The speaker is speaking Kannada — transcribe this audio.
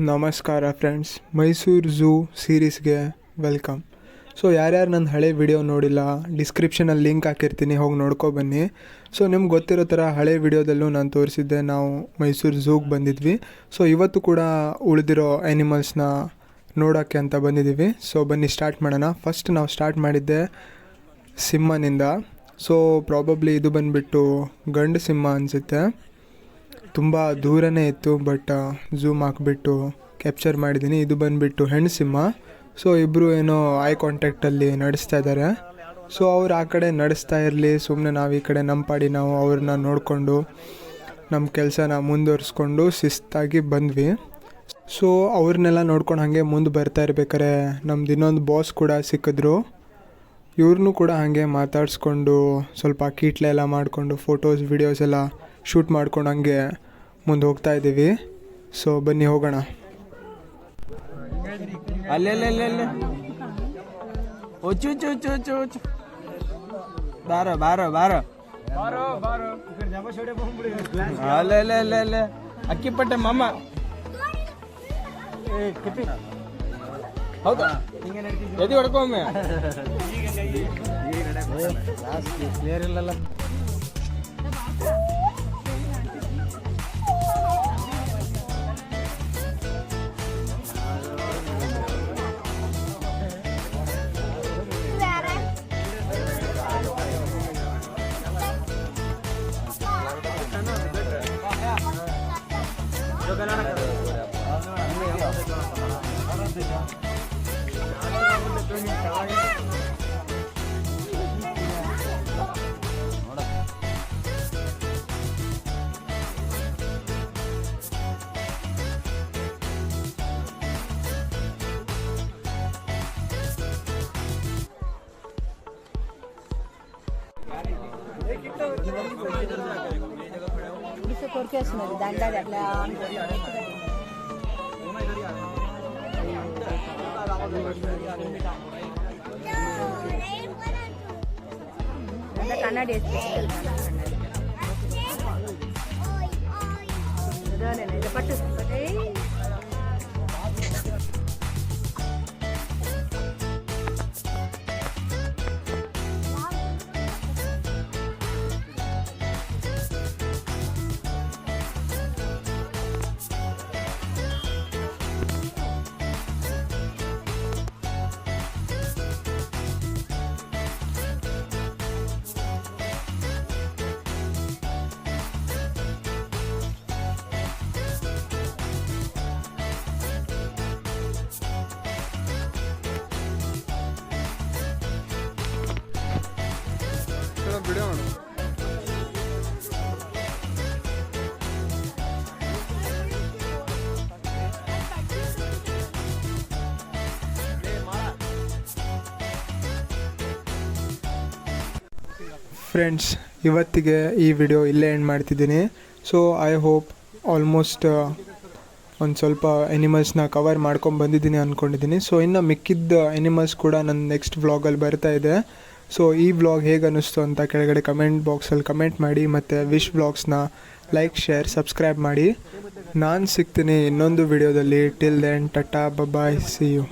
ನಮಸ್ಕಾರ ಫ್ರೆಂಡ್ಸ್, ಮೈಸೂರು ಝೂ ಸೀರೀಸ್ಗೆ ವೆಲ್ಕಮ್. ಸೊ ಯಾರ್ಯಾರು ನನ್ನ ಹಳೆ ವಿಡಿಯೋ ನೋಡಿಲ್ಲ, ಡಿಸ್ಕ್ರಿಪ್ಷನಲ್ಲಿ ಲಿಂಕ್ ಹಾಕಿರ್ತೀನಿ, ಹೋಗಿ ನೋಡ್ಕೊಬನ್ನಿ. ಸೊ ನಿಮ್ಗೆ ಗೊತ್ತಿರೋ ಥರ ಹಳೆ ವಿಡಿಯೋದಲ್ಲೂ ನಾನು ತೋರಿಸಿದ್ದೆ, ನಾವು ಮೈಸೂರು ಝೂಗೆ ಬಂದಿದ್ವಿ. ಸೊ ಇವತ್ತು ಕೂಡ ಉಳಿದಿರೋ ಆ್ಯನಿಮಲ್ಸ್ನ ನೋಡೋಕ್ಕೆ ಅಂತ ಬಂದಿದ್ದೀವಿ. ಸೊ ಬನ್ನಿ ಸ್ಟಾರ್ಟ್ ಮಾಡೋಣ. ಫಸ್ಟ್ ನಾವು ಸ್ಟಾರ್ಟ್ ಮಾಡಿದ್ದೆ ಸಿಂಹನಿಂದ. ಸೊ ಪ್ರಾಬಬ್ಲಿ ಇದು ಬಂದುಬಿಟ್ಟು ಗಂಡು ಸಿಂಹ ಅನಿಸುತ್ತೆ. ತುಂಬ ದೂರನೇ ಇತ್ತು, ಬಟ್ ಝೂಮ್ ಹಾಕ್ಬಿಟ್ಟು ಕ್ಯಾಪ್ಚರ್ ಮಾಡಿದ್ದೀನಿ. ಇದು ಬಂದುಬಿಟ್ಟು ಹೆಣ್ಣು ಸಿಂಹ. ಸೊ ಇಬ್ಬರು ಏನೋ ಐ ಕಾಂಟ್ಯಾಕ್ಟಲ್ಲಿ ನಡೆಸ್ತಾ ಇದ್ದಾರೆ. ಸೊ ಅವ್ರು ಆ ಕಡೆ ನಡೆಸ್ತಾ ಇರಲಿ, ಸುಮ್ಮನೆ ನಾವು ಈ ಕಡೆ ನಮ್ಮ ಪಾಡಿ ನಾವು ಅವ್ರನ್ನ ನೋಡಿಕೊಂಡು ನಮ್ಮ ಕೆಲಸನ ಮುಂದುವರಿಸ್ಕೊಂಡು ಶಿಸ್ತಾಗಿ ಬಂದ್ವಿ. ಸೊ ಅವ್ರನ್ನೆಲ್ಲ ನೋಡ್ಕೊಂಡು ಹಾಗೆ ಮುಂದೆ ಬರ್ತಾ ಇರ್ಬೇಕಾರೆ ನಮ್ದು ಇನ್ನೊಂದು ಬಾಸ್ ಕೂಡ ಸಿಕ್ಕಿದ್ರು. ಇವ್ರನ್ನೂ ಕೂಡ ಹಾಗೆ ಮಾತಾಡಿಸ್ಕೊಂಡು ಸ್ವಲ್ಪ ಕೀಟ್ಲೆ ಎಲ್ಲ ಮಾಡಿಕೊಂಡು ಫೋಟೋಸ್ ವಿಡಿಯೋಸ್ ಎಲ್ಲ ಶೂಟ್ ಮಾಡ್ಕೊಂಡು ಹಂಗೆ ಮುಂದೆ ಹೋಗ್ತಾ ಇದ್ದೀವಿ. ಸೊ ಬನ್ನಿ ಹೋಗೋಣ. ಅಲ್ಲೆಲ್ಲೆಲ್ಲೆಲ್ಲೆ ಬಾರೋ ಬಾರೋ ಬಾರೋ ಅಲ್ಲೆಲ್ಲೆಲ್ಲೆಲ್ಲೆ ಅಕ್ಕಿಪಟ್ಟೆ ಮಾಮ. ಹೌದಾ, ಎದಿ ಹೊಡ್ಕೊಮ್ಮೆ ಕ್ಲಿಯರ್ ಇಲ್ಲಲ್ಲ. ಕನ್ನಡಿ ಪಟ್ಟು ವಿಡಿಯೋ ಮಾಡು. ಫ್ರೆಂಡ್ಸ್, ಇವತ್ತಿಗೆ ಈ ವಿಡಿಯೋ ಇಲ್ಲೇ ಎಂಡ್ ಮಾಡ್ತಿದ್ದೀನಿ. ಸೊ ಐ ಹೋಪ್ ಆಲ್ಮೋಸ್ಟ್ ಒಂದು ಸ್ವಲ್ಪ ಎನಿಮಲ್ಸ್ನ ಕವರ್ ಮಾಡ್ಕೊಂಡು ಬಂದಿದ್ದೀನಿ ಅಂದ್ಕೊಂಡಿದ್ದೀನಿ. ಸೊ ಇನ್ನು ಮಿಕ್ಕಿದ್ದ ಎನಿಮಲ್ಸ್ ಕೂಡ ನನ್ನ ನೆಕ್ಸ್ಟ್ ವ್ಲಾಗಲ್ಲಿ ಬರ್ತಾ ಇದೆ. ಸೊ ಈ ವ್ಲಾಗ್ ಹೇಗೆ ಅನ್ನಿಸ್ತು ಅಂತ ಕೆಳಗಡೆ ಕಮೆಂಟ್ ಬಾಕ್ಸಲ್ಲಿ ಕಮೆಂಟ್ ಮಾಡಿ, ಮತ್ತು ವಿಶ್ ವ್ಲಾಗ್ಸ್ನ ಲೈಕ್, ಶೇರ್, ಸಬ್ಸ್ಕ್ರೈಬ್ ಮಾಡಿ. ನಾನು ಸಿಗ್ತೀನಿ ಇನ್ನೊಂದು ವಿಡಿಯೋದಲ್ಲಿ. Till then, tata, bye, see you.